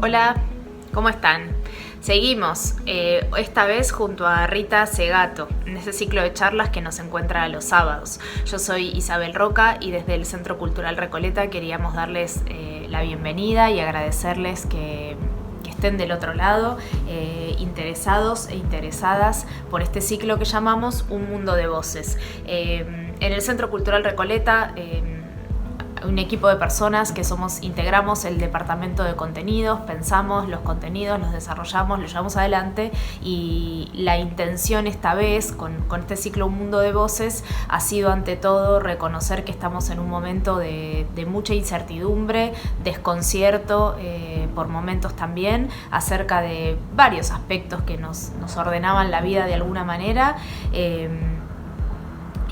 Hola, ¿cómo están? Seguimos, esta vez junto a Rita Segato, en ese ciclo de charlas que nos encuentra los sábados. Yo soy Isabel Roca y desde el Centro Cultural Recoleta queríamos darles la bienvenida y agradecerles que estén del otro lado, interesados e interesadas por este ciclo que llamamos Un Mundo de Voces. En el Centro Cultural Recoleta, un equipo de personas que integramos el departamento de contenidos, pensamos los contenidos, los desarrollamos, los llevamos adelante, y la intención esta vez con este ciclo Un Mundo de Voces ha sido ante todo reconocer que estamos en un momento de mucha incertidumbre, desconcierto, por momentos también, acerca de varios aspectos que nos ordenaban la vida de alguna manera.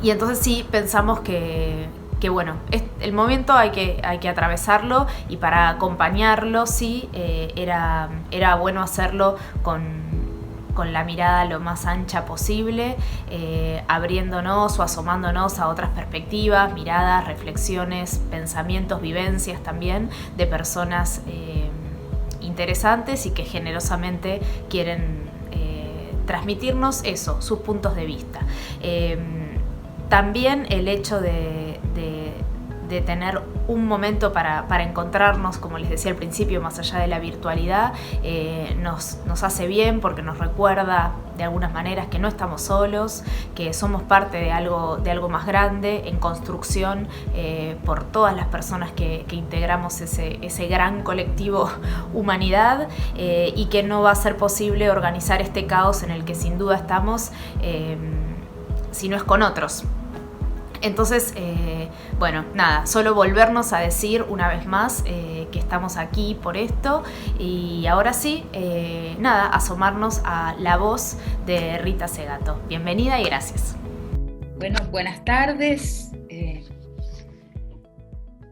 Y entonces sí pensamos que bueno, el momento hay que atravesarlo, y para acompañarlo sí, era bueno hacerlo con la mirada lo más ancha posible, abriéndonos o asomándonos a otras perspectivas, miradas, reflexiones, pensamientos, vivencias también de personas interesantes y que generosamente quieren transmitirnos eso, sus puntos de vista. También el hecho de tener un momento para encontrarnos, como les decía al principio, más allá de la virtualidad, nos hace bien porque nos recuerda de algunas maneras que no estamos solos, que somos parte de algo más grande, en construcción, por todas las personas que integramos ese gran colectivo humanidad, y que no va a ser posible organizar este caos en el que sin duda estamos, si no es con otros. Entonces, bueno, nada, solo volvernos a decir una vez más que estamos aquí por esto, y ahora sí, nada, asomarnos a la voz de Rita Segato. Bienvenida y gracias. Bueno, buenas tardes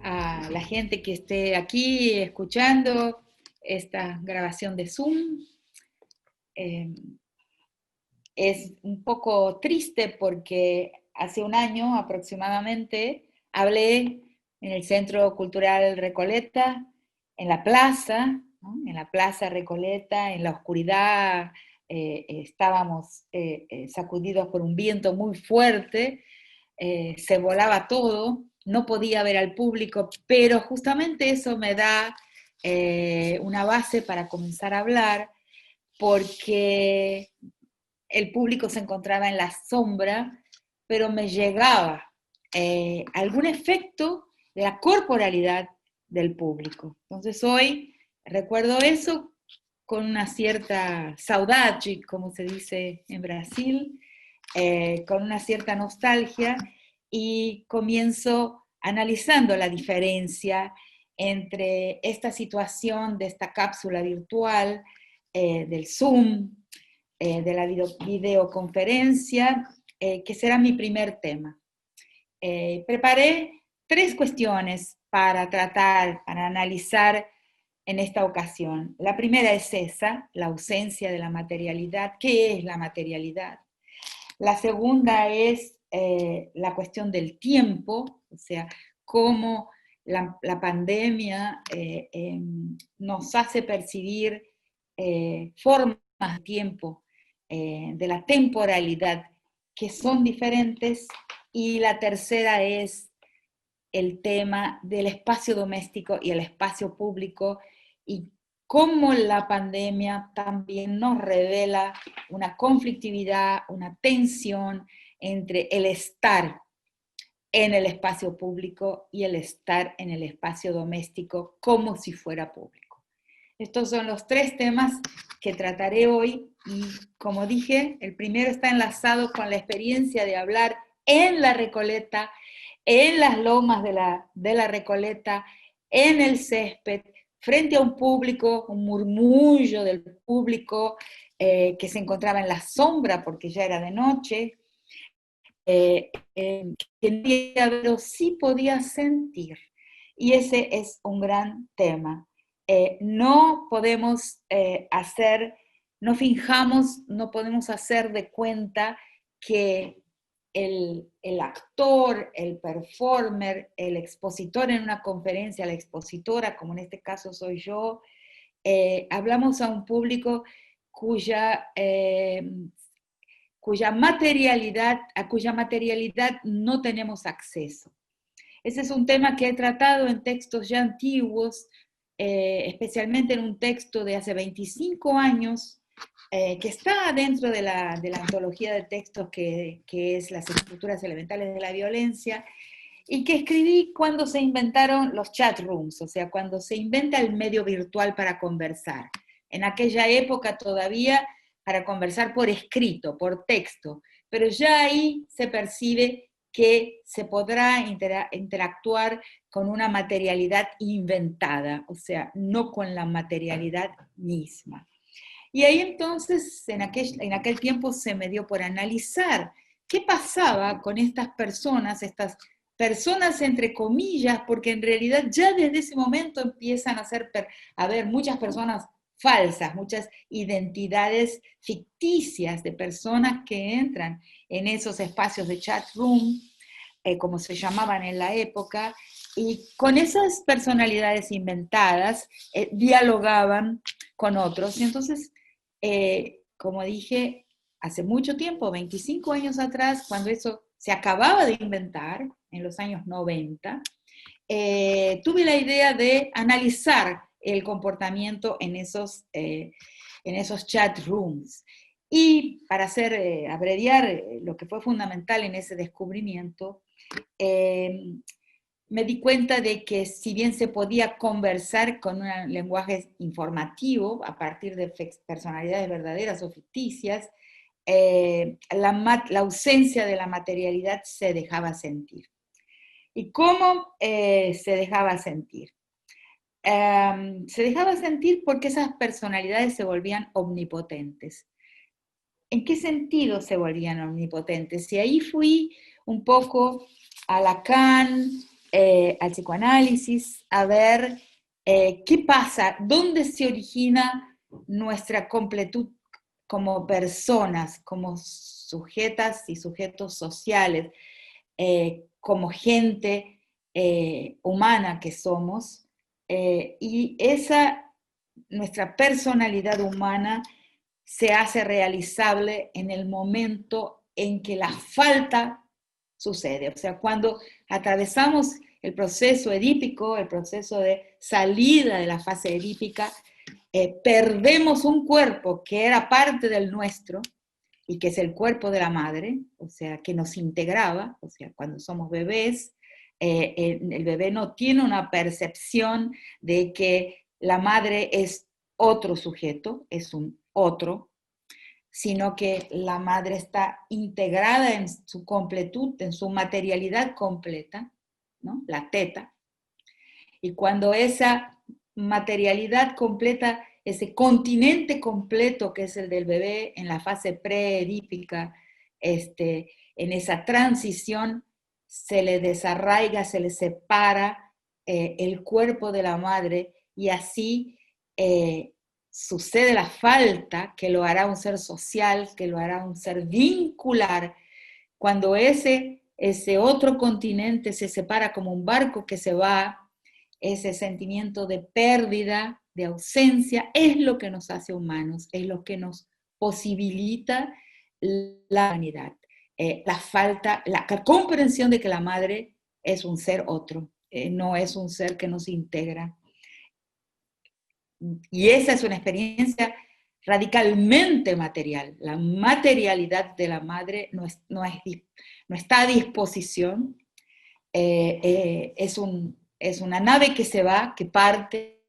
a la gente que esté aquí escuchando esta grabación de Zoom. Es un poco triste porque hace un año aproximadamente hablé en el Centro Cultural Recoleta, en la plaza, ¿no? En la plaza Recoleta, en la oscuridad, estábamos sacudidos por un viento muy fuerte, se volaba todo, no podía ver al público, pero justamente eso me da una base para comenzar a hablar, porque el público se encontraba en la sombra, pero me llegaba algún efecto de la corporalidad del público. Entonces hoy recuerdo eso con una cierta saudade, como se dice en Brasil, con una cierta nostalgia, y comienzo analizando la diferencia entre esta situación de esta cápsula virtual, del Zoom, de la videoconferencia, que será mi primer tema. Preparé tres cuestiones para tratar, para analizar en esta ocasión. La primera es esa, la ausencia de la materialidad. ¿Qué es la materialidad? La segunda es la cuestión del tiempo, o sea, cómo la pandemia nos hace percibir formas de tiempo, de la temporalidad, que son diferentes. Y la tercera es el tema del espacio doméstico y el espacio público, y cómo la pandemia también nos revela una conflictividad, una tensión entre el estar en el espacio público y el estar en el espacio doméstico como si fuera público. Estos son los tres temas que trataré hoy, y como dije, el primero está enlazado con la experiencia de hablar en la Recoleta, en las lomas de la Recoleta, en el césped, frente a un público, un murmullo del público que se encontraba en la sombra porque ya era de noche, que no podía ver, pero sí podía sentir. Y ese es un gran tema. No podemos no finjamos, no podemos hacer de cuenta que el actor, el performer, el expositor en una conferencia, la expositora, como en este caso soy yo, hablamos a un público cuya, a cuya materialidad no tenemos acceso. Ese es un tema que he tratado en textos ya antiguos, especialmente en un texto de hace 25 años, que está dentro de la antología de textos que es Las estructuras elementales de la violencia, y que escribí cuando se inventaron los chat rooms, o sea, cuando se inventa el medio virtual para conversar. En aquella época todavía para conversar por escrito, por texto, pero ya ahí se percibe que se podrá interactuar con una materialidad inventada, o sea, no con la materialidad misma. Y ahí entonces, en aquel tiempo se me dio por analizar qué pasaba con estas personas entre comillas, porque en realidad ya desde ese momento empiezan a haber muchas personas falsas, muchas identidades ficticias de personas que entran en esos espacios de chat room, como se llamaban en la época, y con esas personalidades inventadas dialogaban con otros. Y entonces, como dije, hace mucho tiempo, 25 años atrás, cuando eso se acababa de inventar, en los años 90, tuve la idea de analizar el comportamiento en esos chat rooms. Y para abreviar lo que fue fundamental en ese descubrimiento, me di cuenta de que si bien se podía conversar con un lenguaje informativo a partir de personalidades verdaderas o ficticias, la ausencia de la materialidad se dejaba sentir. ¿Y cómo se dejaba sentir? Se dejaba sentir porque esas personalidades se volvían omnipotentes. ¿En qué sentido se volvían omnipotentes? Y ahí fui un poco a Lacan, al psicoanálisis, a ver qué pasa, dónde se origina nuestra completud como personas, como sujetas y sujetos sociales, como gente humana que somos, y nuestra personalidad humana se hace realizable en el momento en que la falta sucede. O sea, cuando atravesamos el proceso edípico, el proceso de salida de la fase edípica, perdemos un cuerpo que era parte del nuestro y que es el cuerpo de la madre, o sea, que nos integraba, o sea, cuando somos bebés, el bebé no tiene una percepción de que la madre es otro sujeto, es un otro, sino que la madre está integrada en su completud, en su materialidad completa, ¿no? La teta. Y cuando esa materialidad completa, ese continente completo que es el del bebé en la fase preedípica, en esa transición, se le desarraiga, se le separa el cuerpo de la madre y así sucede la falta que lo hará un ser social, que lo hará un ser vincular, cuando ese otro continente se separa como un barco que se va. Ese sentimiento de pérdida, de ausencia, es lo que nos hace humanos, es lo que nos posibilita la humanidad. La comprensión de que la madre es un ser otro, no es un ser que nos integra. Y esa es una experiencia radicalmente material. La materialidad de la madre no está a disposición, es una nave que se va, que parte,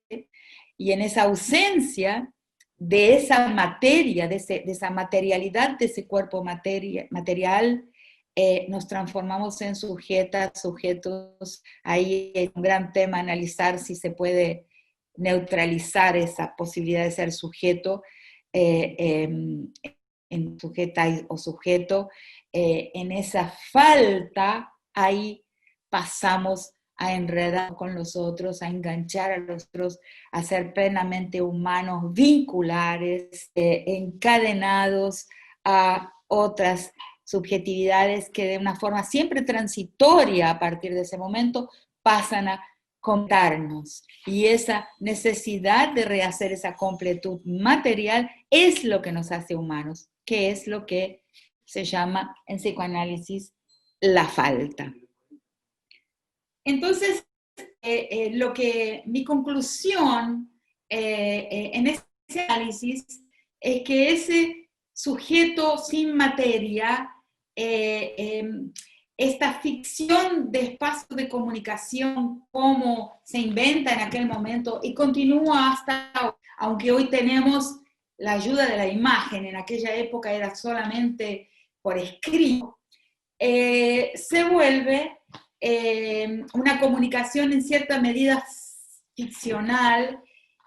y en esa ausencia de esa materia, de esa materialidad de ese cuerpo material, nos transformamos en sujetos. Ahí es un gran tema analizar si se puede neutralizar esa posibilidad de ser sujeto, en sujeta o sujeto. En esa falta, ahí pasamos a enredar con los otros, a enganchar a los otros, a ser plenamente humanos, vinculares, encadenados a otras subjetividades que de una forma siempre transitoria a partir de ese momento pasan a contarnos. Y esa necesidad de rehacer esa completud material es lo que nos hace humanos, que es lo que se llama en psicoanálisis la falta. Entonces, mi conclusión en ese análisis es que ese sujeto sin materia, esta ficción de espacio de comunicación, como se inventa en aquel momento y continúa hasta hoy, aunque hoy tenemos la ayuda de la imagen, en aquella época era solamente por escrito, se vuelve una comunicación en cierta medida ficcional.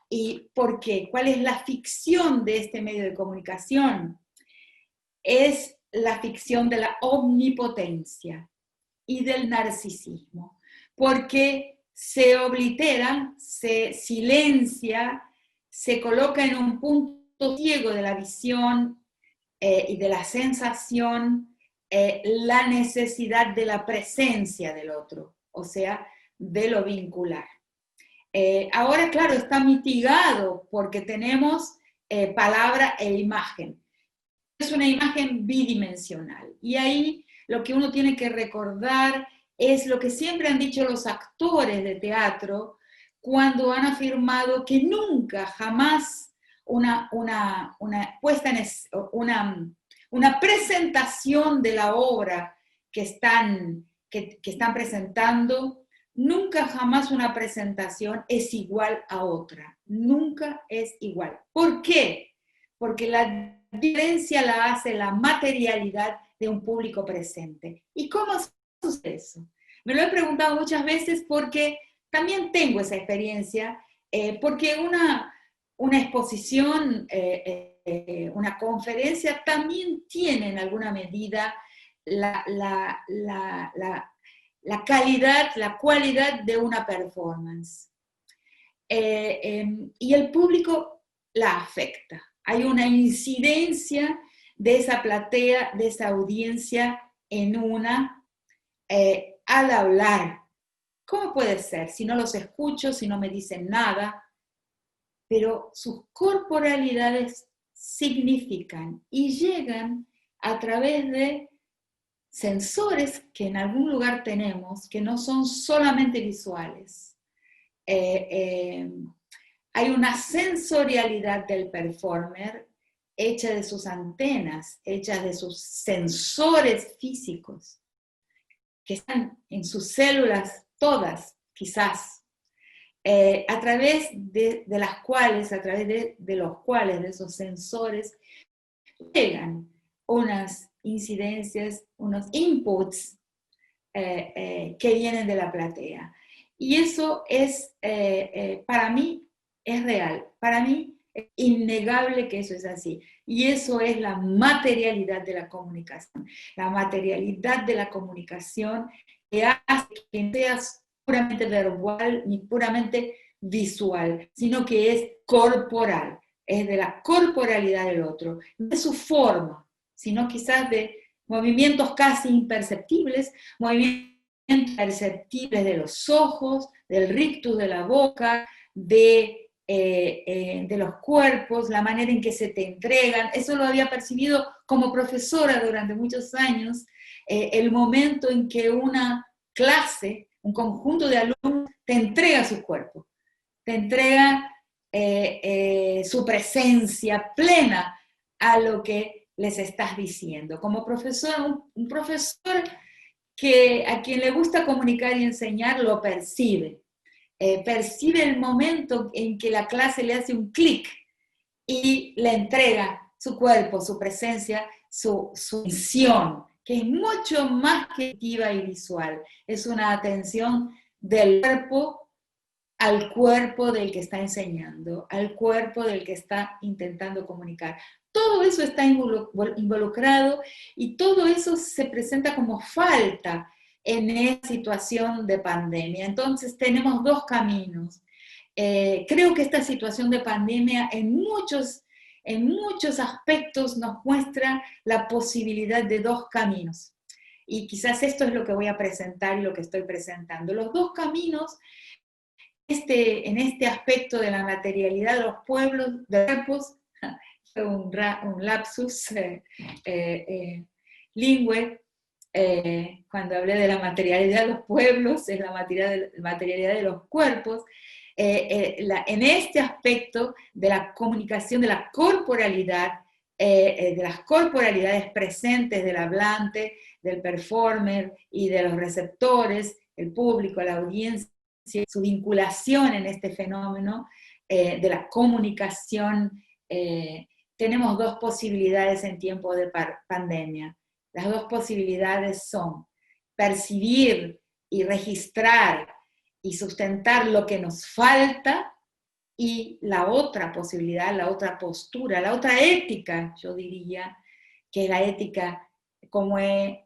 ¿Y por qué? ¿Cuál es la ficción de este medio de comunicación? Es la ficción de la omnipotencia y del narcisismo, porque se oblitera, se silencia, se coloca en un punto ciego de la visión y de la sensación la necesidad de la presencia del otro, o sea, de lo vincular. Ahora, claro, está mitigado porque tenemos palabra e imagen. Es una imagen bidimensional. Y ahí lo que uno tiene que recordar es lo que siempre han dicho los actores de teatro cuando han afirmado que nunca, jamás una presentación de la obra que están presentando, nunca jamás una presentación es igual a otra. Nunca es igual. ¿Por qué? Porque la diferencia la hace la materialidad de un público presente. ¿Y cómo sucede eso? Me lo he preguntado muchas veces porque también tengo esa experiencia, porque una exposición, una conferencia también tiene en alguna medida la calidad, la cualidad de una performance. Y el público la afecta. Hay una incidencia de esa platea, de esa audiencia en una al hablar. ¿Cómo puede ser? Si no los escucho, si no me dicen nada, pero sus corporalidades significan y llegan a través de sensores que en algún lugar tenemos, que no son solamente visuales. Hay una sensorialidad del performer hecha de sus antenas, hecha de sus sensores físicos, que están en sus células todas, quizás, a través de las cuales, a través de los cuales, de esos sensores, llegan unas incidencias, unos inputs que vienen de la platea. Y eso es, para mí, es real. Para mí es innegable que eso es así. Y eso es la materialidad de la comunicación. La materialidad de la comunicación que hace que no sea puramente verbal ni puramente visual, sino que es corporal. Es de la corporalidad del otro, no de su forma, sino quizás de movimientos casi imperceptibles, movimientos perceptibles de los ojos, del rictus de la boca, de los cuerpos, la manera en que se te entregan. Eso lo había percibido como profesora durante muchos años, el momento en que una clase, un conjunto de alumnos, te entrega su cuerpo, te entrega su presencia plena a lo que les estás diciendo. Como profesor, un profesor a quien le gusta comunicar y enseñar lo percibe. Percibe el momento en que la clase le hace un clic y le entrega su cuerpo, su presencia, su visión, que es mucho más que activa y visual. Es una atención del cuerpo al cuerpo del que está enseñando, al cuerpo del que está intentando comunicar. Todo eso está involucrado y todo eso se presenta como falta en esta situación de pandemia. Entonces tenemos dos caminos. Creo que esta situación de pandemia en muchos aspectos nos muestra la posibilidad de dos caminos. Y quizás esto es lo que voy a presentar y lo que estoy presentando. Los dos caminos en este aspecto de la materialidad de los pueblos, de los cuerpos, fue un lapsus lingüe, cuando hablé de la materialidad de los pueblos, es la materialidad de los cuerpos, en este aspecto de la comunicación, de la corporalidad, de las corporalidades presentes del hablante, del performer y de los receptores, el público, la audiencia, su vinculación en este fenómeno de la comunicación. Tenemos dos posibilidades en tiempos de pandemia. Las dos posibilidades son percibir y registrar y sustentar lo que nos falta, y la otra posibilidad, la otra postura, la otra ética, yo diría, que es la ética, como he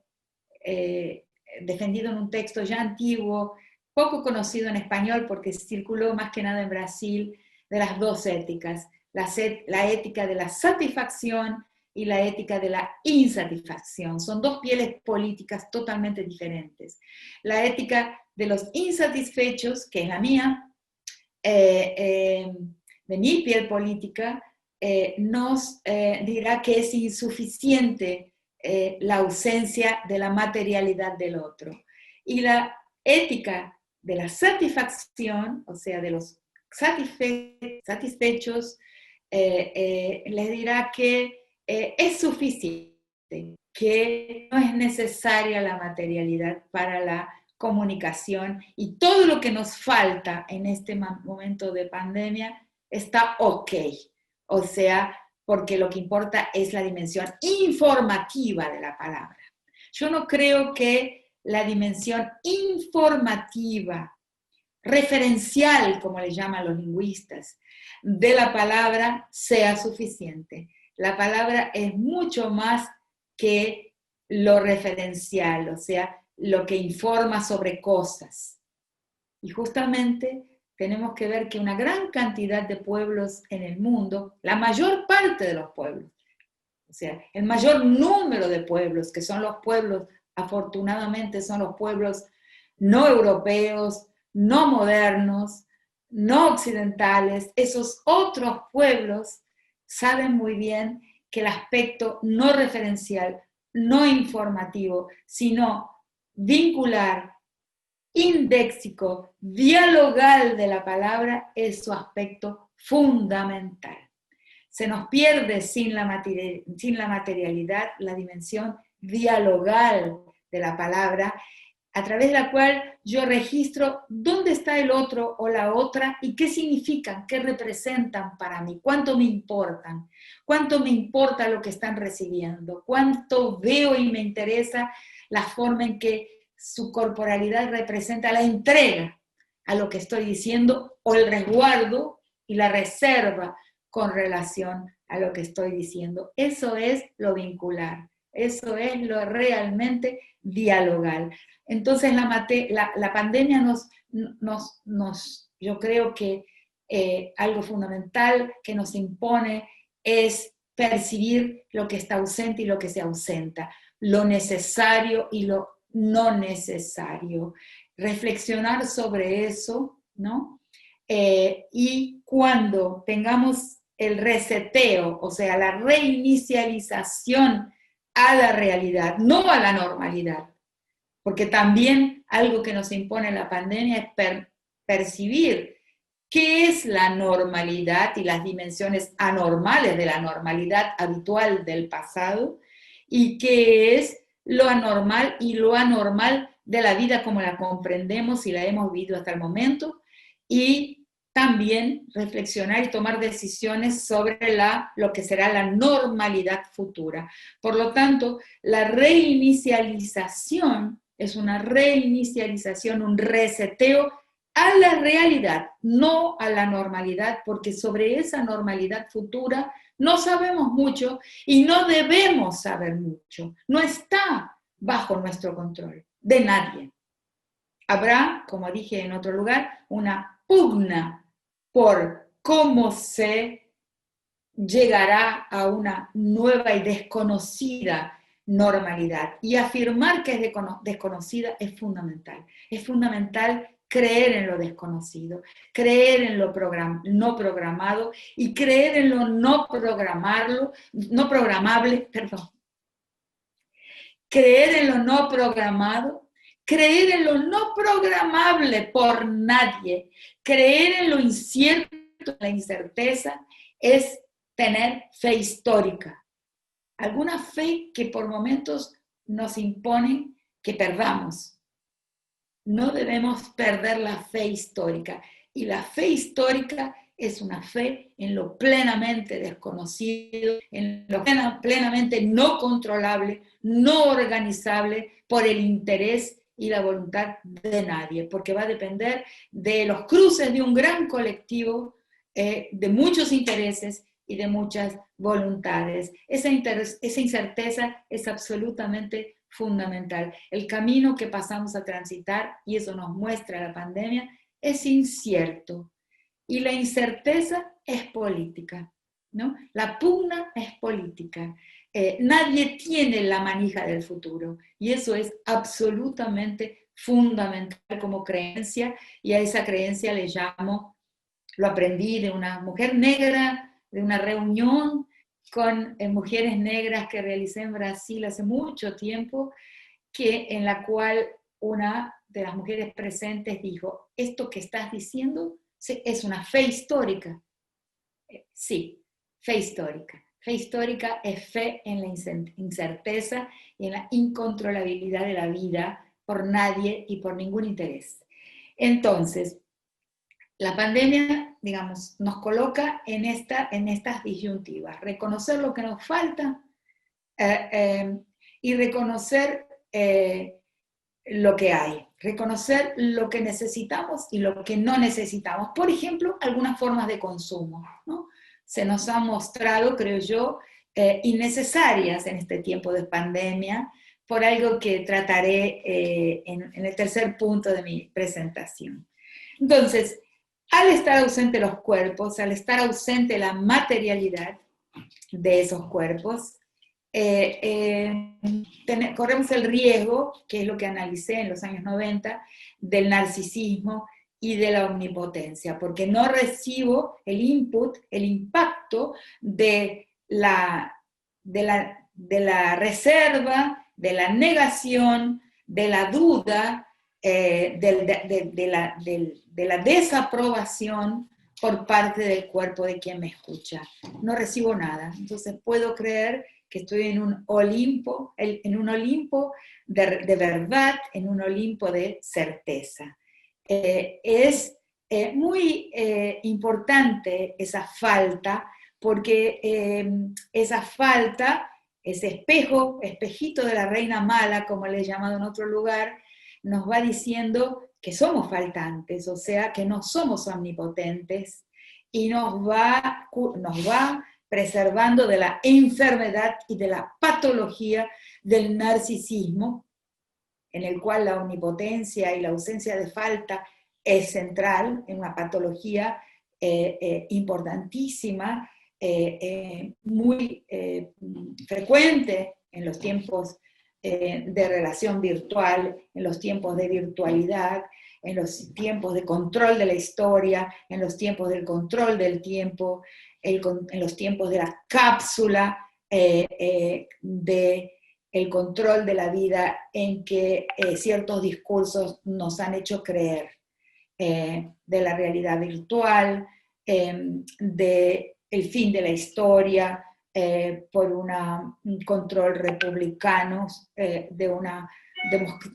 defendido en un texto ya antiguo, poco conocido en español porque circuló más que nada en Brasil, de las dos éticas, la ética de la satisfacción y la ética de la insatisfacción. Son dos pieles políticas totalmente diferentes. La ética de los insatisfechos, que es la mía, de mi piel política, nos dirá que es insuficiente la ausencia de la materialidad del otro. Y la ética de la satisfacción, o sea, de los satisfechos, les dirá que es suficiente, que no es necesaria la materialidad para la comunicación, y todo lo que nos falta en este momento de pandemia está ok. O sea, porque lo que importa es la dimensión informativa de la palabra. Yo no creo que la dimensión informativa, referencial, como le llaman los lingüistas, de la palabra sea suficiente. La palabra es mucho más que lo referencial, o sea, lo que informa sobre cosas. Y justamente tenemos que ver que una gran cantidad de pueblos en el mundo, la mayor parte de los pueblos, o sea, el mayor número de pueblos, que son los pueblos, afortunadamente son los pueblos no europeos, no modernos, no occidentales, esos otros pueblos saben muy bien que el aspecto no referencial, no informativo, sino vincular, indéxico, dialogal de la palabra es su aspecto fundamental. Se nos pierde sin la materialidad la dimensión dialogal de la palabra, a través de la cual yo registro dónde está el otro o la otra y qué significan, qué representan para mí, cuánto me importan, cuánto me importa lo que están recibiendo, cuánto veo y me interesa la forma en que su corporalidad representa la entrega a lo que estoy diciendo, o el resguardo y la reserva con relación a lo que estoy diciendo. Eso es lo vincular, eso es lo realmente dialogal. Entonces la pandemia yo creo que algo fundamental que nos impone es percibir lo que está ausente y lo que se ausenta, lo necesario y lo no necesario. Reflexionar sobre eso, ¿no? Y cuando tengamos el reseteo, o sea, la reinicialización a la realidad, no a la normalidad, porque también algo que nos impone la pandemia es percibir qué es la normalidad y las dimensiones anormales de la normalidad habitual del pasado, y qué es lo anormal y lo anormal de la vida como la comprendemos y la hemos vivido hasta el momento, y también reflexionar y tomar decisiones sobre lo que será la normalidad futura. Por lo tanto, la reinicialización es una reinicialización, un reseteo a la realidad, no a la normalidad, porque sobre esa normalidad futura no sabemos mucho y no debemos saber mucho. No está bajo nuestro control, de nadie. Habrá, como dije en otro lugar, una pugna por cómo se llegará a una nueva y desconocida normalidad. Y afirmar que es desconocida es fundamental. Es fundamental creer en lo desconocido, creer en lo no programado y creer en lo no programable, perdón. Creer en lo no programado, creer en lo no programable por nadie, creer en lo incierto, la incerteza, es tener fe histórica. Alguna fe que por momentos nos imponen que perdamos. No debemos perder la fe histórica. Y la fe histórica es una fe en lo plenamente desconocido, en lo plenamente no controlable, no organizable por el interés y la voluntad de nadie, porque va a depender de los cruces de un gran colectivo, de muchos intereses y de muchas voluntades. Esa incerteza es absolutamente fundamental. El camino que pasamos a transitar, y eso nos muestra la pandemia, es incierto. Y la incerteza es política, ¿no? La pugna es política. Nadie tiene la manija del futuro, y eso es absolutamente fundamental como creencia, y a esa creencia le llamo, lo aprendí de una mujer negra, de una reunión con mujeres negras que realicé en Brasil hace mucho tiempo, en la cual una de las mujeres presentes dijo: esto que estás diciendo es una fe histórica. Sí, fe histórica. Fe histórica es fe en la incerteza y en la incontrolabilidad de la vida por nadie y por ningún interés. Entonces, la pandemia, digamos, nos coloca en estas disyuntivas: reconocer lo que nos falta y reconocer lo que hay, reconocer lo que necesitamos y lo que no necesitamos. Por ejemplo, algunas formas de consumo, ¿no? Se nos han mostrado, creo yo, innecesarias en este tiempo de pandemia, por algo que trataré en el tercer punto de mi presentación. Entonces, al estar ausente los cuerpos, al estar ausente la materialidad de esos cuerpos, corremos el riesgo, que es lo que analicé en los años 90, del narcisismo y de la omnipotencia, porque no recibo el input, el impacto de la reserva, de la negación, de la duda, de la desaprobación por parte del cuerpo de quien me escucha. No recibo nada, entonces puedo creer que estoy en un Olimpo, de verdad, en un Olimpo de certeza. Es muy importante esa falta, porque esa falta, ese espejito de la reina mala, como le he llamado en otro lugar, nos va diciendo que somos faltantes, o sea, que no somos omnipotentes, y nos va preservando de la enfermedad y de la patología del narcisismo, en el cual la omnipotencia y la ausencia de falta es central, en una patología importantísima, muy frecuente en los tiempos de relación virtual, en los tiempos de virtualidad, en los tiempos de control de la historia, en los tiempos del control del tiempo, en los tiempos de la cápsula, de el control de la vida, en que ciertos discursos nos han hecho creer, de la realidad virtual, de el fin de la historia, por un control republicano, de una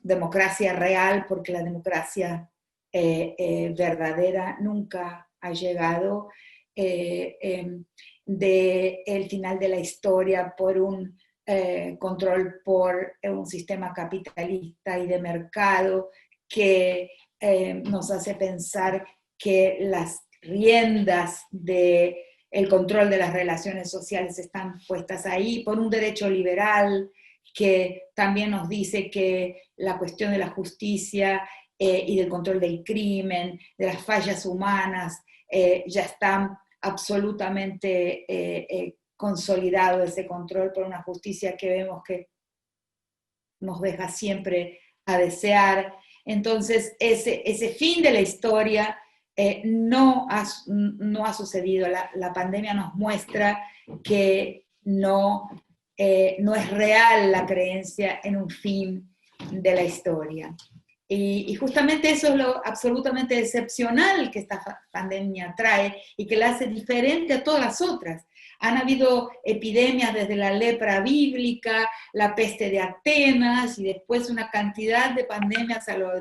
democracia real, porque la democracia verdadera nunca ha llegado, del final de la historia por un control por un sistema capitalista y de mercado que nos hace pensar que las riendas del control de las relaciones sociales están puestas ahí, por un derecho liberal que también nos dice que la cuestión de la justicia y del control del crimen, de las fallas humanas, ya están absolutamente consolidado ese control por una justicia que vemos que nos deja siempre a desear, Entonces, ese fin de la historia no ha sucedido. La pandemia nos muestra que no es real la creencia en un fin de la historia. Y justamente eso es lo absolutamente excepcional que esta pandemia trae y que la hace diferente a todas las otras. Han habido epidemias desde la lepra bíblica, la peste de Atenas y después una cantidad de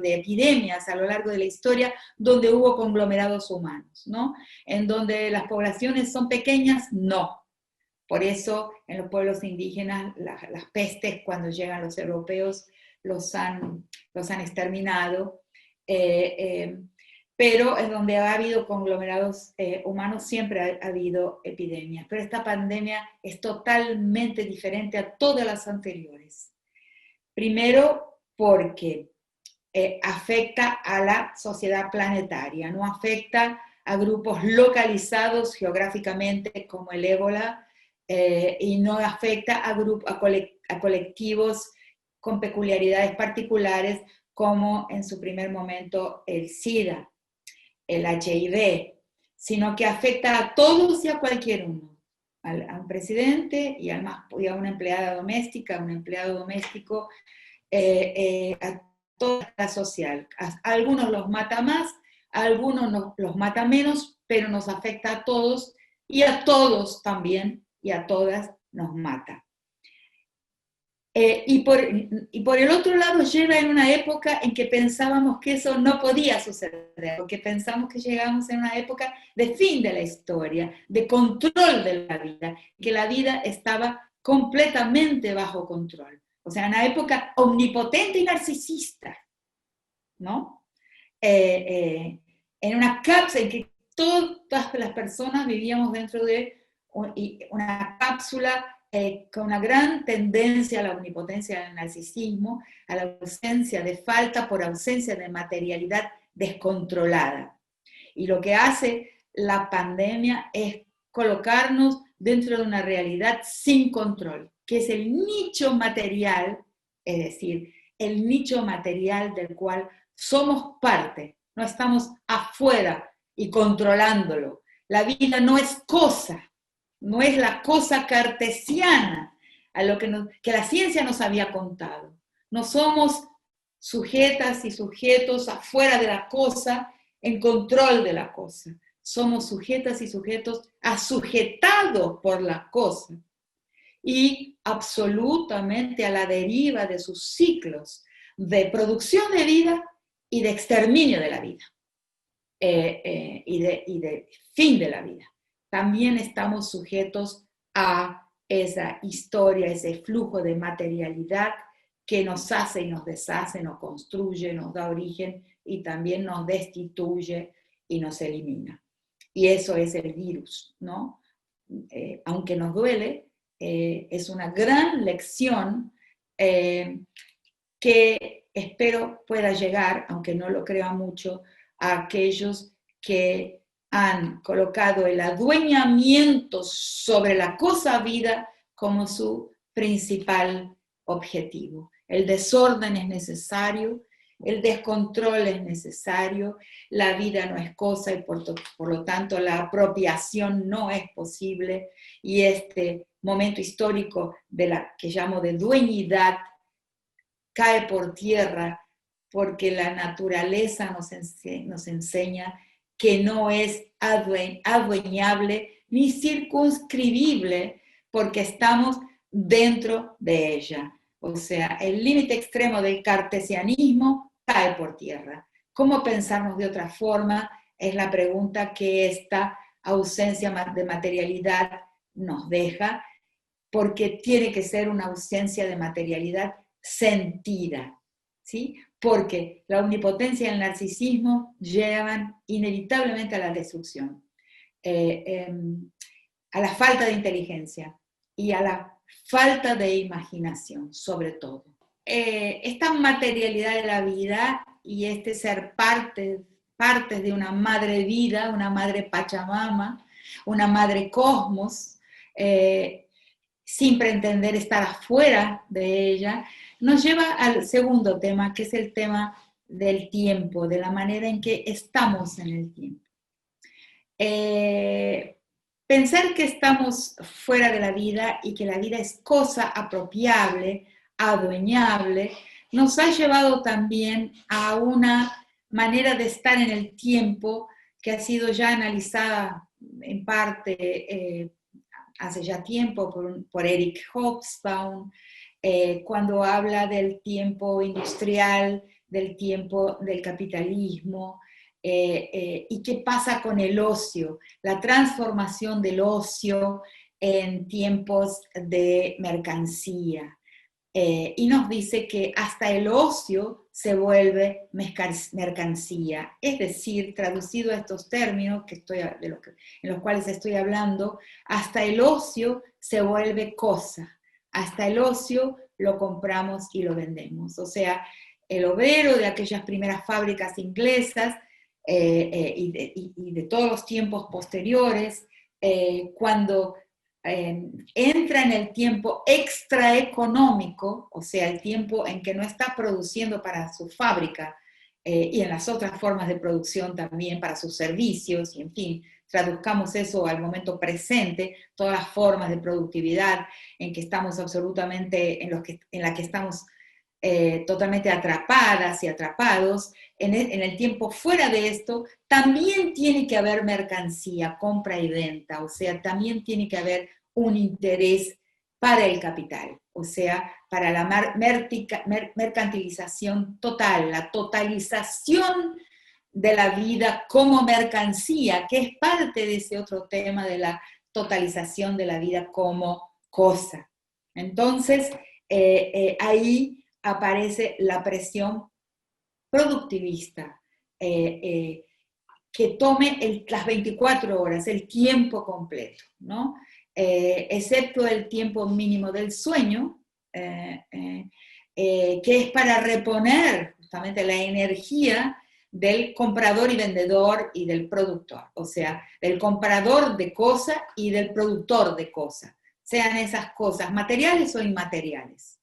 de epidemias a lo largo de la historia donde hubo conglomerados humanos, ¿no? En donde las poblaciones son pequeñas, no. Por eso en los pueblos indígenas las pestes cuando llegan los europeos los han exterminado, pero en donde ha habido conglomerados humanos siempre ha habido epidemias. Pero esta pandemia es totalmente diferente a todas las anteriores. Primero porque afecta a la sociedad planetaria, no afecta a grupos localizados geográficamente como el ébola, y no afecta a colectivos con peculiaridades particulares como en su primer momento el SIDA, el HIV, sino que afecta a todos y a cualquier uno, a un presidente y a una empleada doméstica, a un empleado doméstico, a toda la social. A algunos los mata más, a algunos los mata menos, pero nos afecta a todos y a todos también y a todas nos mata. Y por el otro lado llega en una época en que pensábamos que eso no podía suceder, porque pensamos que llegamos en una época de fin de la historia, de control de la vida, que la vida estaba completamente bajo control. O sea, una época omnipotente y narcisista, ¿no? En una cápsula en que todas las personas vivíamos dentro de una cápsula con una gran tendencia a la omnipotencia del narcisismo, a la ausencia de falta por ausencia de materialidad descontrolada. Y lo que hace la pandemia es colocarnos dentro de una realidad sin control, que es el nicho material, es decir, el nicho material del cual somos parte, no estamos afuera y controlándolo. La vida no es cosa, no es la cosa cartesiana a lo que la ciencia nos había contado. No somos sujetas y sujetos afuera de la cosa, en control de la cosa. Somos sujetas y sujetos asujetados por la cosa y absolutamente a la deriva de sus ciclos de producción de vida y de exterminio de la vida y de fin de la vida. También estamos sujetos a esa historia, ese flujo de materialidad que nos hace y nos deshace, nos construye, nos da origen y también nos destituye y nos elimina. Y eso es el virus, ¿no? Aunque nos duele, es una gran lección que espero pueda llegar, aunque no lo crea mucho, a aquellos que han colocado el adueñamiento sobre la cosa vida como su principal objetivo. El desorden es necesario, el descontrol es necesario, la vida no es cosa y por lo tanto la apropiación no es posible, y este momento histórico de la que llamo de dueñidad cae por tierra porque la naturaleza nos enseña que no es adueñable ni circunscribible porque estamos dentro de ella. O sea, el límite extremo del cartesianismo cae por tierra. ¿Cómo pensarnos de otra forma? Es la pregunta que esta ausencia de materialidad nos deja, porque tiene que ser una ausencia de materialidad sentida, ¿sí? Porque la omnipotencia y el narcisismo llevan inevitablemente a la destrucción, a la falta de inteligencia y a la falta de imaginación, sobre todo. Esta materialidad de la vida y este ser parte de una madre vida, una madre Pachamama, una madre cosmos, sin pretender estar afuera de ella, nos lleva al segundo tema, que es el tema del tiempo, de la manera en que estamos en el tiempo. Pensar que estamos fuera de la vida y que la vida es cosa apropiable, adueñable, nos ha llevado también a una manera de estar en el tiempo que ha sido ya analizada en parte hace ya tiempo por Eric Hobsbawm, cuando habla del tiempo industrial, del tiempo del capitalismo, y qué pasa con el ocio, la transformación del ocio en tiempos de mercancía. Y nos dice que hasta el ocio se vuelve mercancía. Es decir, traducido a estos términos en los cuales estoy hablando, hasta el ocio se vuelve cosa. Hasta el ocio lo compramos y lo vendemos. O sea, el obrero de aquellas primeras fábricas inglesas y de todos los tiempos posteriores, cuando entra en el tiempo extraeconómico, o sea, el tiempo en que no está produciendo para su fábrica y en las otras formas de producción también para sus servicios, y en fin, traduzcamos eso al momento presente, todas las formas de productividad en que estamos absolutamente, en la que estamos totalmente atrapadas y atrapados, en el tiempo fuera de esto, también tiene que haber mercancía, compra y venta, o sea, también tiene que haber un interés para el capital, o sea, para la mercantilización total, la totalización de la vida como mercancía, que es parte de ese otro tema de la totalización de la vida como cosa. Entonces, ahí aparece la presión productivista, que tome las 24 horas, el tiempo completo, ¿no? Excepto el tiempo mínimo del sueño, que es para reponer justamente la energía del comprador y vendedor y del productor, o sea, del comprador de cosas y del productor de cosas, sean esas cosas materiales o inmateriales.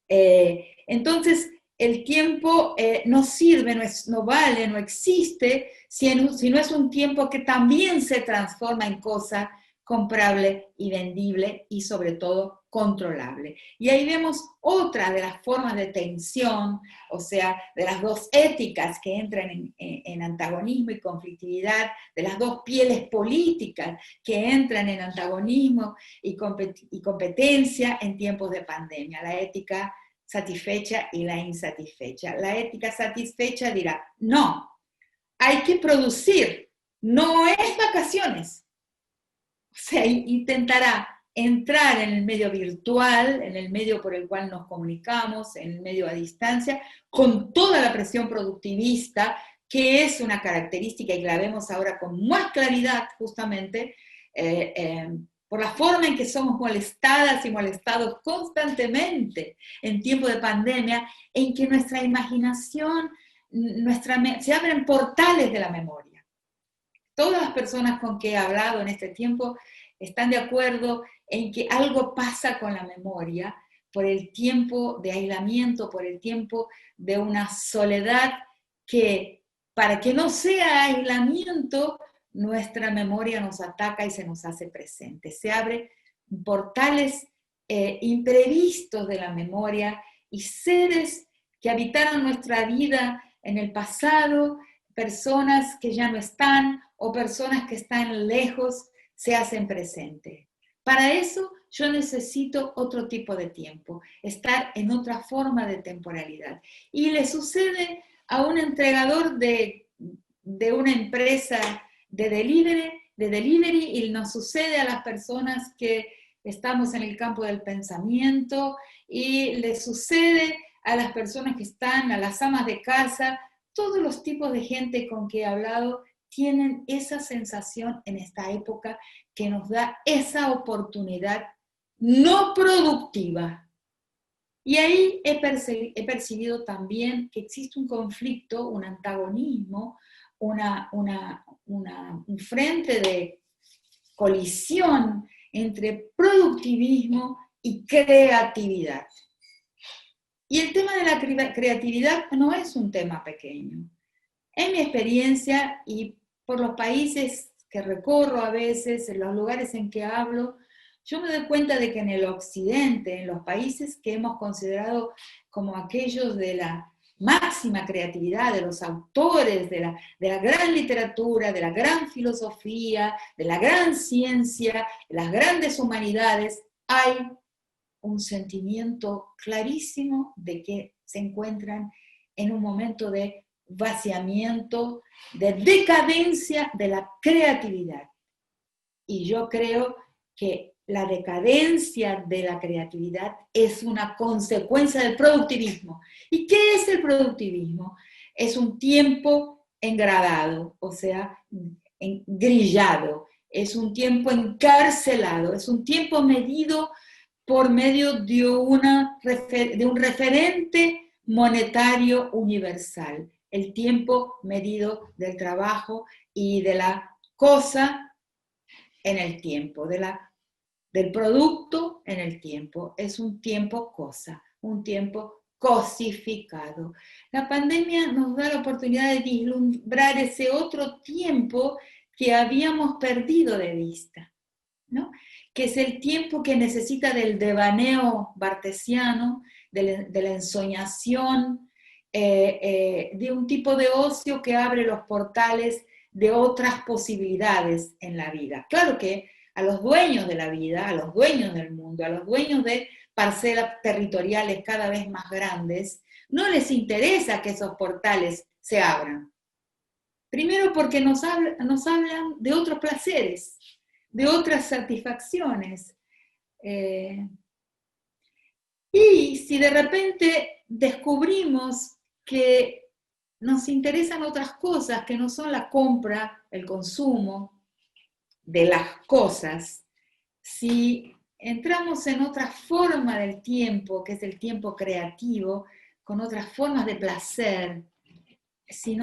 Entonces, el tiempo no sirve, no vale, no existe, si no es un tiempo que también se transforma en cosa comprable y vendible y sobre todo controlable. Y ahí vemos otra de las formas de tensión, o sea, de las dos éticas que entran en antagonismo y conflictividad, de las dos pieles políticas que entran en antagonismo y competencia en tiempos de pandemia, la ética satisfecha y la insatisfecha. La ética satisfecha dirá, no, hay que producir, no es vacaciones. O sea, intentará entrar en el medio virtual, en el medio por el cual nos comunicamos, en el medio a distancia, con toda la presión productivista, que es una característica y que la vemos ahora con más claridad justamente, por la forma en que somos molestadas y molestados constantemente en tiempo de pandemia, en que nuestra imaginación, se abren portales de la memoria. Todas las personas con que he hablado en este tiempo están de acuerdo en que algo pasa con la memoria por el tiempo de aislamiento, por el tiempo de una soledad que, para que no sea aislamiento, nuestra memoria nos ataca y se nos hace presente. Se abren portales imprevistos de la memoria y seres que habitaron nuestra vida en el pasado, personas que ya no están o personas que están lejos, se hacen presentes. Para eso yo necesito otro tipo de tiempo, estar en otra forma de temporalidad. Y le sucede a un entregador de una empresa de delivery y nos sucede a las personas que estamos en el campo del pensamiento y le sucede a las personas que están, a las amas de casa, todos los tipos de gente con que he hablado tienen esa sensación en esta época que nos da esa oportunidad no productiva. Y ahí he percibido también que existe un conflicto, un antagonismo, un frente de colisión entre productivismo y creatividad. Y el tema de la creatividad no es un tema pequeño. En mi experiencia y por los países que recorro a veces, en los lugares en que hablo, yo me doy cuenta de que en el occidente, en los países que hemos considerado como aquellos de la máxima creatividad, de los autores de la gran literatura, de la gran filosofía, de la gran ciencia, de las grandes humanidades, hay un sentimiento clarísimo de que se encuentran en un momento de vaciamiento, de decadencia de la creatividad. Y yo creo que la decadencia de la creatividad es una consecuencia del productivismo. ¿Y qué es el productivismo? Es un tiempo engradado, o sea, grillado, es un tiempo encarcelado, es un tiempo medido por medio de un referente monetario universal, el tiempo medido del trabajo y de la cosa en el tiempo, del producto en el tiempo. Es un tiempo cosa, un tiempo cosificado. La pandemia nos da la oportunidad de vislumbrar ese otro tiempo que habíamos perdido de vista, ¿no? Que es el tiempo que necesita del devaneo bartesiano, de la ensoñación, de un tipo de ocio que abre los portales de otras posibilidades en la vida. Claro que a los dueños de la vida, a los dueños del mundo, a los dueños de parcelas territoriales cada vez más grandes, no les interesa que esos portales se abran. Primero porque nos hablan de otros placeres, de otras satisfacciones. Y si de repente descubrimos que nos interesan otras cosas que no son la compra, el consumo de las cosas, si entramos en otra forma del tiempo, que es el tiempo creativo, con otras formas de placer, si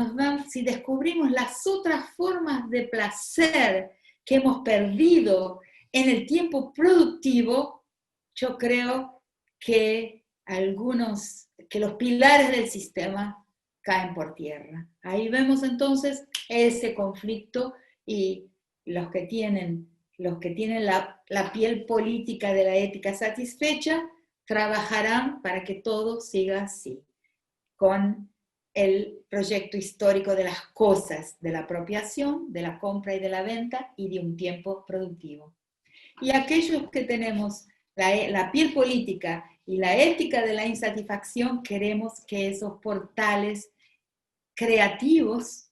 descubrimos las otras formas de placer que hemos perdido en el tiempo productivo, yo creo que que los pilares del sistema caen por tierra. Ahí vemos entonces ese conflicto y los que tienen la piel política de la ética satisfecha trabajarán para que todo siga así, con el proyecto histórico de las cosas, de la apropiación, de la compra y de la venta y de un tiempo productivo. Y aquellos que tenemos la piel política y la ética de la insatisfacción, queremos que esos portales creativos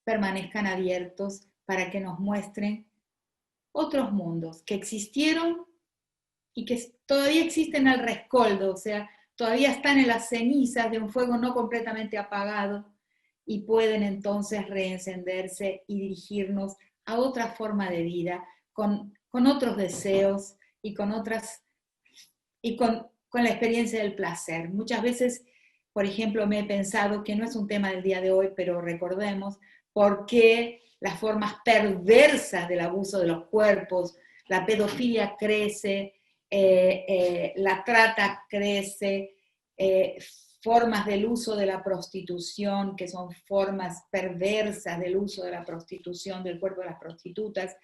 permanezcan abiertos para que nos muestren otros mundos que existieron y que todavía existen al rescoldo, o sea, todavía están en las cenizas de un fuego no completamente apagado y pueden entonces reencenderse y dirigirnos a otra forma de vida, con otros deseos y con la experiencia del placer. Muchas veces, por ejemplo, me he pensado que no es un tema del día de hoy, pero recordemos por qué las formas perversas del abuso de los cuerpos, la pedofilia crece, la trata crece, formas del uso de la prostitución, que son formas perversas del uso de la prostitución, del cuerpo de las prostitutas,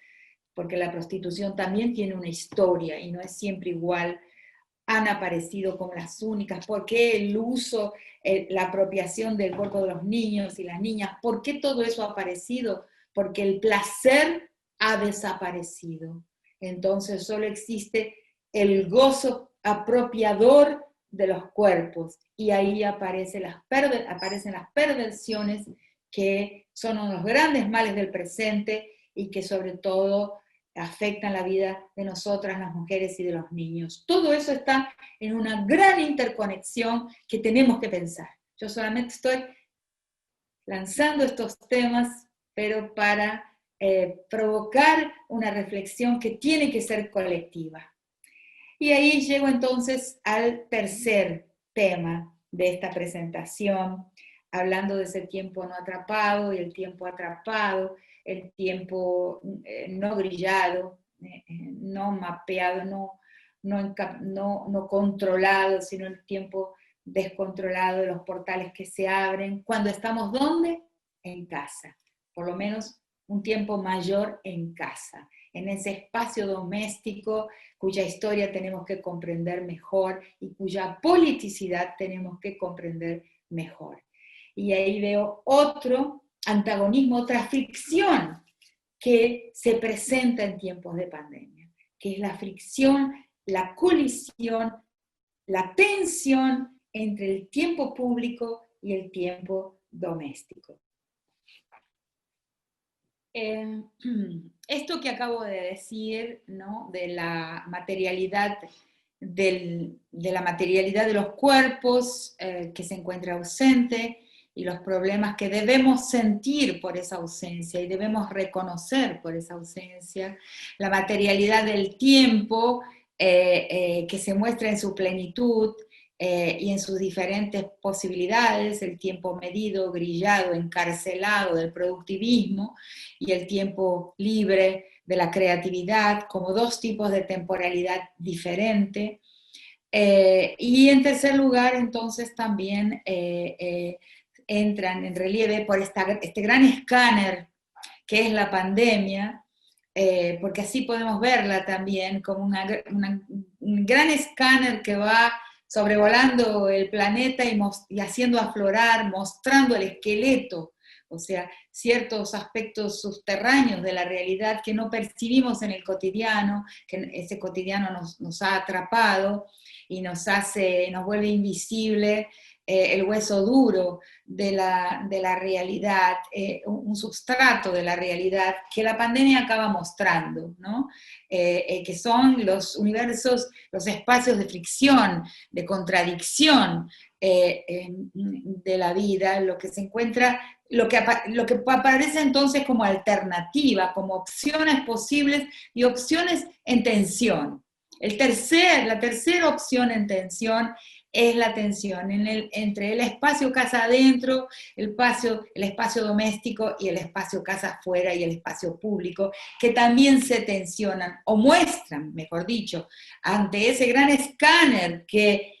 porque la prostitución también tiene una historia y no es siempre igual, han aparecido como las únicas. ¿Por qué el uso, la apropiación del cuerpo de los niños y las niñas? ¿Por qué todo eso ha aparecido? Porque el placer ha desaparecido. Entonces solo existe el gozo apropiador de los cuerpos y ahí aparecen las perversiones que son uno de los grandes males del presente y que sobre todo afectan la vida de nosotras, las mujeres y de los niños. Todo eso está en una gran interconexión que tenemos que pensar. Yo solamente estoy lanzando estos temas, pero para provocar una reflexión que tiene que ser colectiva. Y ahí llego entonces al tercer tema de esta presentación, hablando de ese tiempo no atrapado y el tiempo atrapado, el tiempo no grillado, no mapeado, no controlado, sino el tiempo descontrolado, de los portales que se abren, cuando estamos ¿dónde? En casa, por lo menos un tiempo mayor en casa, en ese espacio doméstico cuya historia tenemos que comprender mejor y cuya politicidad tenemos que comprender mejor. Y ahí veo otro antagonismo, otra fricción que se presenta en tiempos de pandemia, que es la fricción, la colisión, la tensión entre el tiempo público y el tiempo doméstico. Esto que acabo de decir, ¿no? De la materialidad de la materialidad de los cuerpos que se encuentra ausente y los problemas que debemos sentir por esa ausencia y debemos reconocer por esa ausencia, la materialidad del tiempo que se muestra en su plenitud y en sus diferentes posibilidades, el tiempo medido, grillado, encarcelado del productivismo y el tiempo libre de la creatividad como dos tipos de temporalidad diferente. Y en tercer lugar, entonces, también entran en relieve por este gran escáner que es la pandemia, porque así podemos verla también como un gran escáner que va sobrevolando el planeta y haciendo aflorar, mostrando el esqueleto, o sea, ciertos aspectos subterráneos de la realidad que no percibimos en el cotidiano, que ese cotidiano nos ha atrapado y nos vuelve invisible el hueso duro de la realidad, un substrato de la realidad que la pandemia acaba mostrando, ¿no? Que son los universos, los espacios de fricción, de contradicción de la vida, lo que se encuentra, lo que aparece entonces como alternativa, como opciones posibles y opciones en tensión. La tercera opción en tensión es la tensión entre el espacio casa adentro, el espacio doméstico y el espacio casa afuera y el espacio público, que también se tensionan, o muestran, mejor dicho, ante ese gran escáner que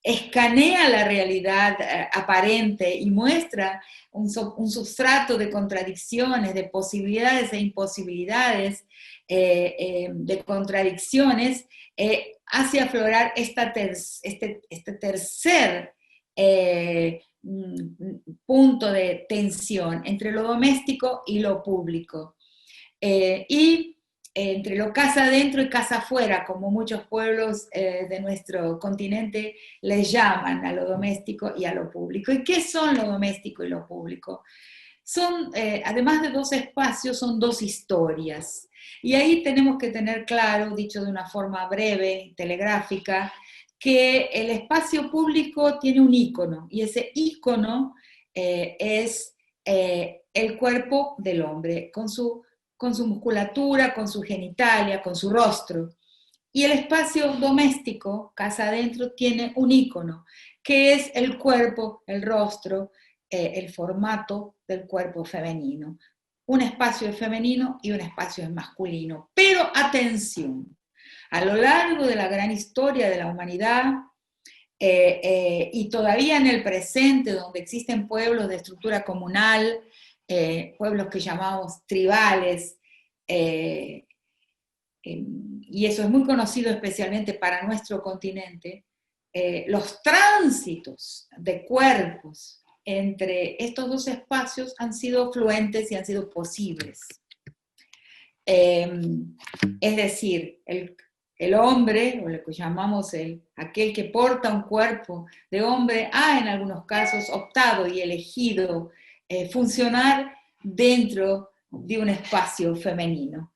escanea la realidad aparente y muestra un sustrato de contradicciones, de posibilidades e imposibilidades, de contradicciones, hace aflorar este tercer punto de tensión entre lo doméstico y lo público. Y entre lo casa adentro y casa afuera, como muchos pueblos de nuestro continente les llaman a lo doméstico y a lo público. ¿Y qué son lo doméstico y lo público? Son, además de dos espacios, son dos historias. Y ahí tenemos que tener claro, dicho de una forma breve, telegráfica, que el espacio público tiene un ícono, y ese ícono es el cuerpo del hombre, con su musculatura, con su genitalia, con su rostro. Y el espacio doméstico, casa adentro, tiene un ícono, que es el cuerpo, el rostro, el formato del cuerpo femenino. Un espacio es femenino y un espacio es masculino. Pero atención, a lo largo de la gran historia de la humanidad, y todavía en el presente, donde existen pueblos de estructura comunal, pueblos que llamamos tribales, y eso es muy conocido especialmente para nuestro continente, los tránsitos de cuerpos entre estos dos espacios han sido fluentes y han sido posibles. Es decir, el hombre, o lo que llamamos aquel que porta un cuerpo de hombre, ha en algunos casos optado y elegido funcionar dentro de un espacio femenino.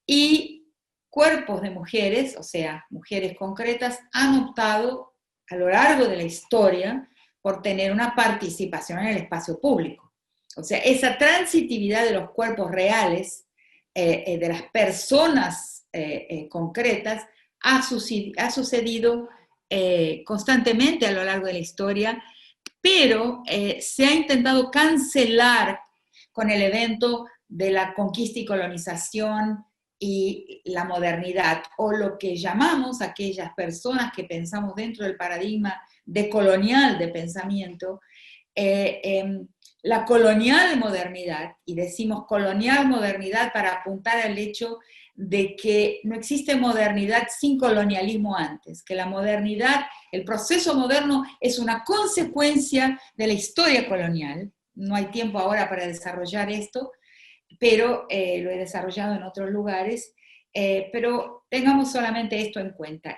Y cuerpos de mujeres, o sea, mujeres concretas, han optado a lo largo de la historia por tener una participación en el espacio público. O sea, esa transitividad de los cuerpos reales, de las personas concretas, ha sucedido constantemente a lo largo de la historia, pero se ha intentado cancelar con el evento de la conquista y colonización y la modernidad, o lo que llamamos aquellas personas que pensamos dentro del paradigma decolonial de pensamiento, la colonial modernidad, y decimos colonial modernidad para apuntar al hecho de que no existe modernidad sin colonialismo antes, que la modernidad, el proceso moderno es una consecuencia de la historia colonial. No hay tiempo ahora para desarrollar esto, pero lo he desarrollado en otros lugares. Pero tengamos solamente esto en cuenta.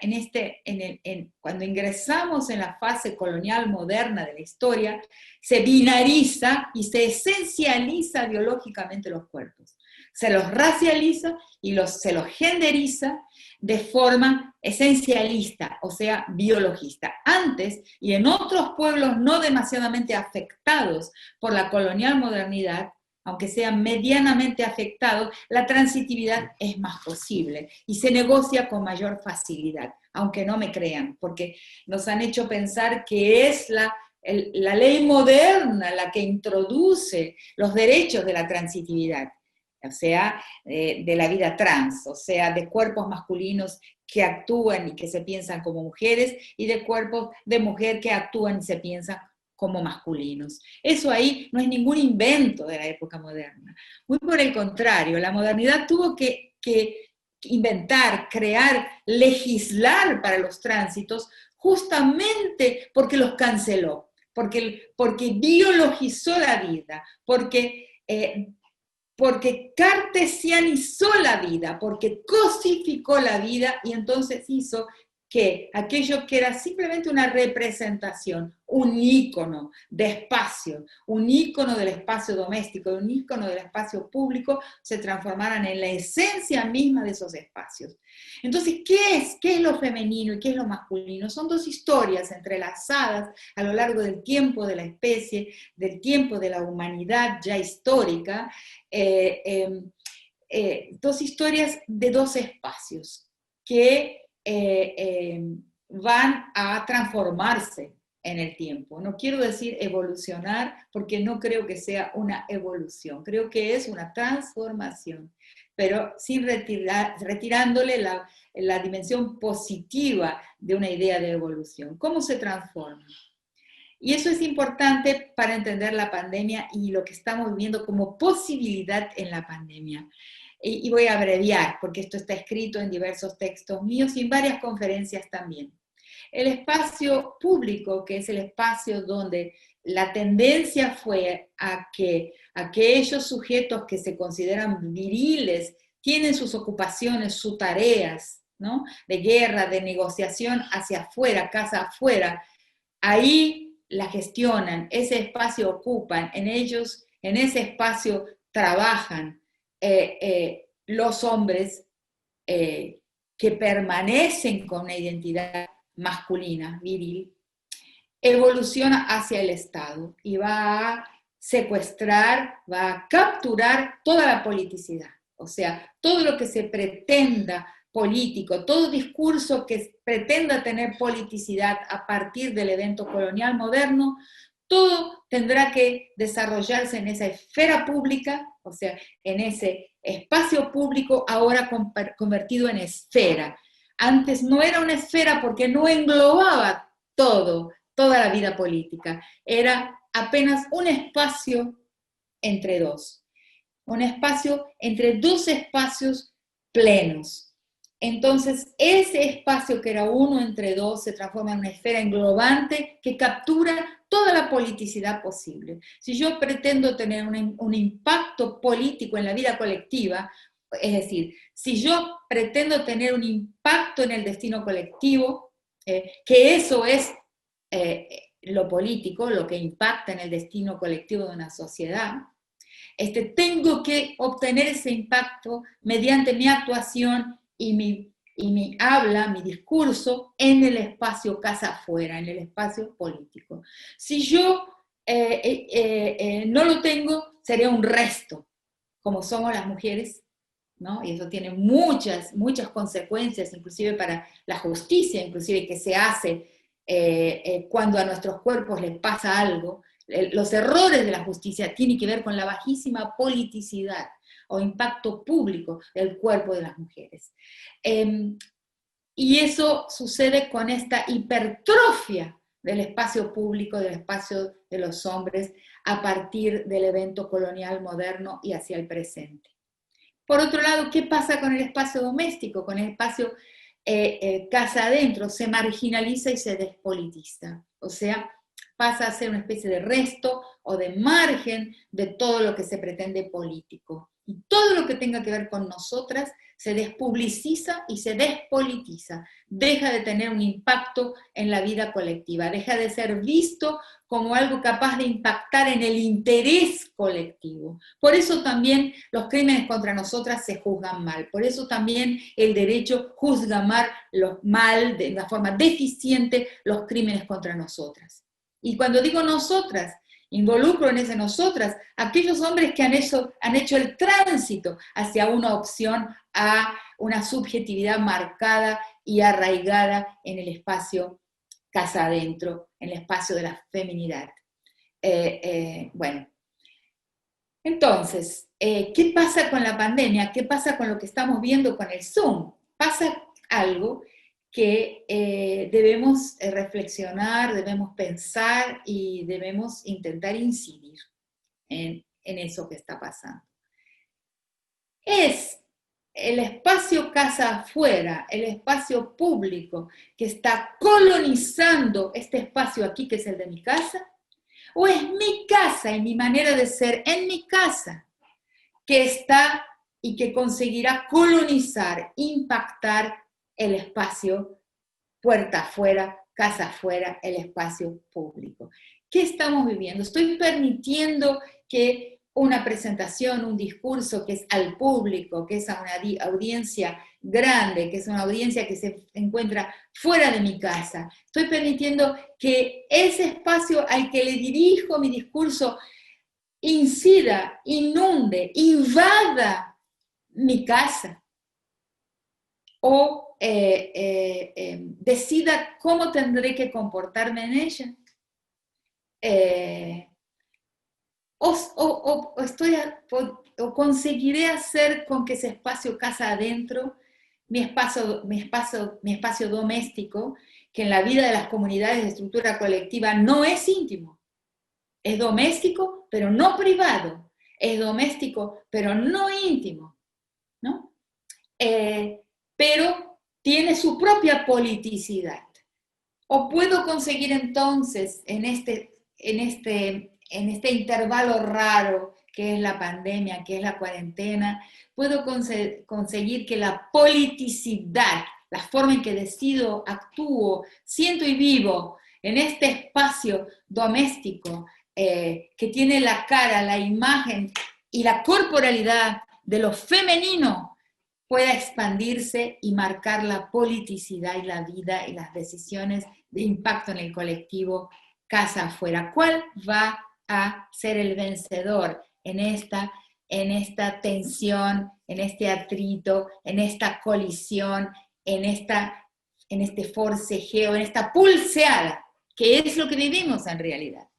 Cuando ingresamos en la fase colonial moderna de la historia, se binariza y se esencializa biológicamente los cuerpos. Se los racializa y se los genderiza de forma esencialista, o sea, biologista. Antes, y en otros pueblos no demasiadamente afectados por la colonial modernidad, aunque sean medianamente afectados, la transitividad es más posible y se negocia con mayor facilidad, aunque no me crean, porque nos han hecho pensar que es la ley moderna la que introduce los derechos de la transitividad, o sea, de la vida trans, o sea, de cuerpos masculinos que actúan y que se piensan como mujeres, y de cuerpos de mujer que actúan y se piensan como masculinos. Eso ahí no es ningún invento de la época moderna. Muy por el contrario, la modernidad tuvo que inventar, crear, legislar para los tránsitos justamente porque los canceló, porque biologizó la vida, porque cartesianizó la vida, porque cosificó la vida y entonces hizo que aquello que era simplemente una representación, un ícono de espacio, un ícono del espacio doméstico, un ícono del espacio público, se transformaran en la esencia misma de esos espacios. Entonces, ¿qué es lo femenino y qué es lo masculino? Son dos historias entrelazadas a lo largo del tiempo de la especie, del tiempo de la humanidad ya histórica, dos historias de dos espacios que van a transformarse en el tiempo. No quiero decir evolucionar porque no creo que sea una evolución, creo que es una transformación, pero sin retirándole la dimensión positiva de una idea de evolución. ¿Cómo se transforma? Y eso es importante para entender la pandemia y lo que estamos viviendo como posibilidad en la pandemia. Y voy a abreviar, porque esto está escrito en diversos textos míos y en varias conferencias también. El espacio público, que es el espacio donde la tendencia fue a que aquellos sujetos que se consideran viriles tienen sus ocupaciones, sus tareas, ¿no? De guerra, de negociación hacia afuera, casa afuera, ahí la gestionan, ese espacio ocupan, en ese espacio trabajan, los hombres que permanecen con una identidad masculina, viril, evoluciona hacia el Estado y va a secuestrar, va a capturar toda la politicidad. O sea, todo lo que se pretenda político, todo discurso que pretenda tener politicidad a partir del evento colonial moderno, todo tendrá que desarrollarse en esa esfera pública, o sea, en ese espacio público ahora convertido en esfera. Antes no era una esfera porque no englobaba toda la vida política. Era apenas un espacio entre dos. Un espacio entre dos espacios plenos. Entonces, ese espacio que era uno entre dos se transforma en una esfera englobante que captura toda la politicidad posible. Si yo pretendo tener un impacto político en la vida colectiva, es decir, si yo pretendo tener un impacto en el destino colectivo, que eso es lo político, lo que impacta en el destino colectivo de una sociedad, tengo que obtener ese impacto mediante mi actuación y mi habla, mi discurso, en el espacio casa afuera, en el espacio político. Si yo no lo tengo, sería un resto, como somos las mujeres, ¿no? Y eso tiene muchas consecuencias, inclusive para la justicia, inclusive que se hace cuando a nuestros cuerpos les pasa algo. Los errores de la justicia tienen que ver con la bajísima politicidad. o impacto público del cuerpo de las mujeres. Y eso sucede con esta hipertrofia del espacio público, del espacio de los hombres, a partir del evento colonial moderno y hacia el presente. Por otro lado, ¿qué pasa con el espacio doméstico, con el espacio casa adentro? Se marginaliza y se despolitiza, o sea, pasa a ser una especie de resto o de margen de todo lo que se pretende político. Y todo lo que tenga que ver con nosotras se despubliciza y se despolitiza, deja de tener un impacto en la vida colectiva, deja de ser visto como algo capaz de impactar en el interés colectivo. Por eso también los crímenes contra nosotras se juzgan mal, por eso también el derecho juzga mal, de una forma deficiente, los crímenes contra nosotras. Y cuando digo nosotras, involucro en ese nosotras aquellos hombres que han hecho el tránsito hacia una opción a una subjetividad marcada y arraigada en el espacio casa adentro, en el espacio de la feminidad. Bueno, entonces, ¿qué pasa con la pandemia? ¿Qué pasa con lo que estamos viendo con el Zoom? Pasa algo que debemos reflexionar, debemos pensar y debemos intentar incidir en eso que está pasando. Es el espacio casa afuera, el espacio público que está colonizando este espacio aquí que es el de mi casa, o es mi casa y mi manera de ser en mi casa que está y que conseguirá colonizar, impactar el espacio puerta afuera, casa afuera, el espacio público. ¿Qué estamos viviendo? Estoy permitiendo que una presentación, un discurso que es al público, que es a una audiencia grande, que es una audiencia que se encuentra fuera de mi casa. Estoy permitiendo que ese espacio al que le dirijo mi discurso incida, inunde, invada mi casa. O decida cómo tendré que comportarme en ella. O conseguiré hacer con que ese espacio casa adentro, mi espacio doméstico, que en la vida de las comunidades de estructura colectiva no es íntimo. Es doméstico, pero no privado. Es doméstico, pero no íntimo, ¿no? Pero tiene su propia politicidad. O puedo conseguir entonces en este intervalo raro que es la pandemia, que es la cuarentena, puedo conseguir que la politicidad, la forma en que decido, actúo, siento y vivo en este espacio doméstico que tiene la cara, la imagen y la corporalidad de lo femenino, pueda expandirse y marcar la politicidad y la vida y las decisiones de impacto en el colectivo casa afuera. ¿Cuál va a ser el vencedor en esta tensión, en este atrito, en esta colisión, en este forcejeo, en esta pulseada, que es lo que vivimos en realidad?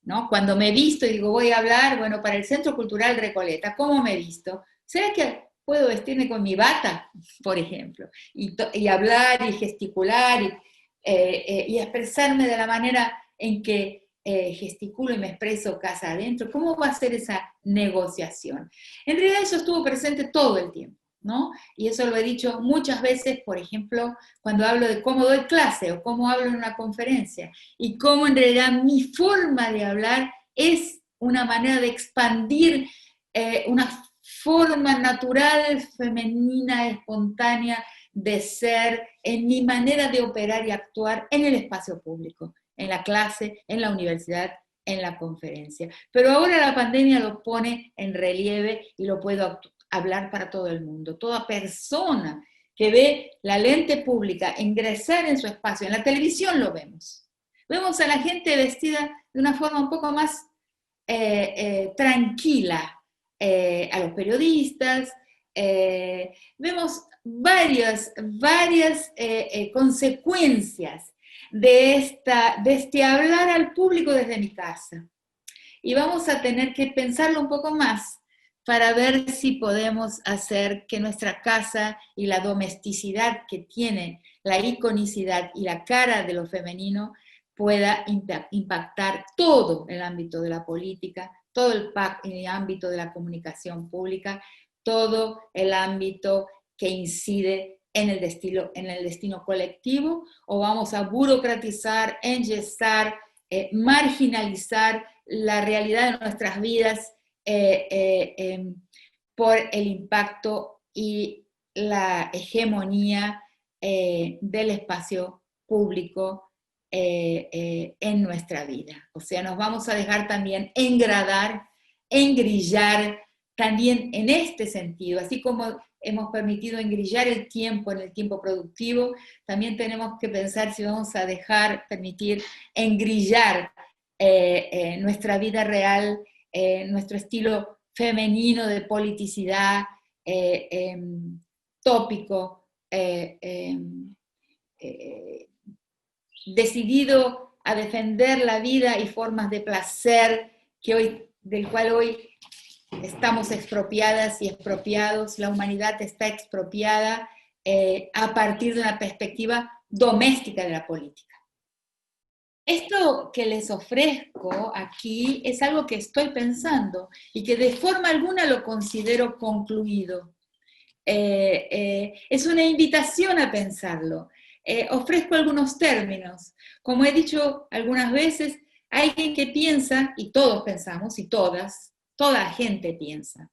¿No? Cuando me visto y digo, voy a hablar, bueno, para el Centro Cultural Recoleta, ¿cómo me visto? ¿Será que puedo vestirme con mi bata, por ejemplo, y hablar y gesticular y expresarme de la manera en que gesticulo y me expreso casa adentro? ¿Cómo va a ser esa negociación? En realidad eso estuvo presente todo el tiempo, ¿no? Y eso lo he dicho muchas veces, por ejemplo, cuando hablo de cómo doy clase o cómo hablo en una conferencia, y cómo en realidad mi forma de hablar es una manera de expandir una forma natural, femenina, espontánea de ser, en mi manera de operar y actuar en el espacio público, en la clase, en la universidad, en la conferencia. Pero ahora la pandemia lo pone en relieve y lo puedo hablar para todo el mundo. Toda persona que ve la lente pública ingresar en su espacio, en la televisión lo vemos. Vemos a la gente vestida de una forma un poco más tranquila, a los periodistas, vemos varias consecuencias de este hablar al público desde mi casa. Y vamos a tener que pensarlo un poco más, para ver si podemos hacer que nuestra casa y la domesticidad que tiene, la iconicidad y la cara de lo femenino pueda impactar todo el ámbito de la política, todo el ámbito de la comunicación pública, todo el ámbito que incide en el destino colectivo, o vamos a burocratizar, enyesar, marginalizar la realidad de nuestras vidas por el impacto y la hegemonía del espacio público en nuestra vida. O sea, nos vamos a dejar también engradar, engrillar, también en este sentido, así como hemos permitido engrillar el tiempo en el tiempo productivo, también tenemos que pensar si vamos a permitir engrillar nuestra vida real, nuestro estilo femenino de politicidad, tópico, decidido a defender la vida y formas de placer del cual hoy estamos expropiadas y expropiados, la humanidad está expropiada a partir de una perspectiva doméstica de la política. Esto que les ofrezco aquí es algo que estoy pensando y que de forma alguna lo considero concluido. Es una invitación a pensarlo. Ofrezco algunos términos. Como he dicho algunas veces, hay alguien que piensa, y todos pensamos, y toda gente piensa.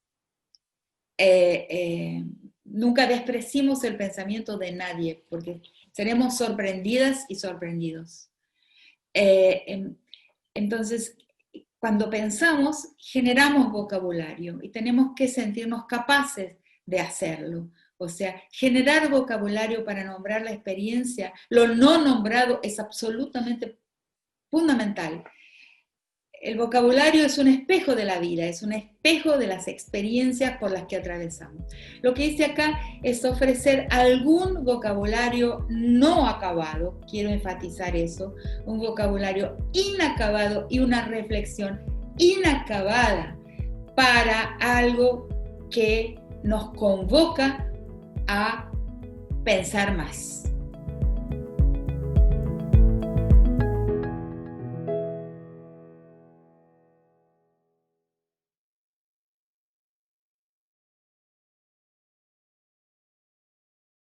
Nunca despreciemos el pensamiento de nadie, porque seremos sorprendidas y sorprendidos. Entonces, cuando pensamos, generamos vocabulario y tenemos que sentirnos capaces de hacerlo. O sea, generar vocabulario para nombrar la experiencia, lo no nombrado es absolutamente fundamental. El vocabulario es un espejo de la vida, es un espejo de las experiencias por las que atravesamos. Lo que hice acá es ofrecer algún vocabulario no acabado, quiero enfatizar eso, un vocabulario inacabado y una reflexión inacabada para algo que nos convoca a pensar más.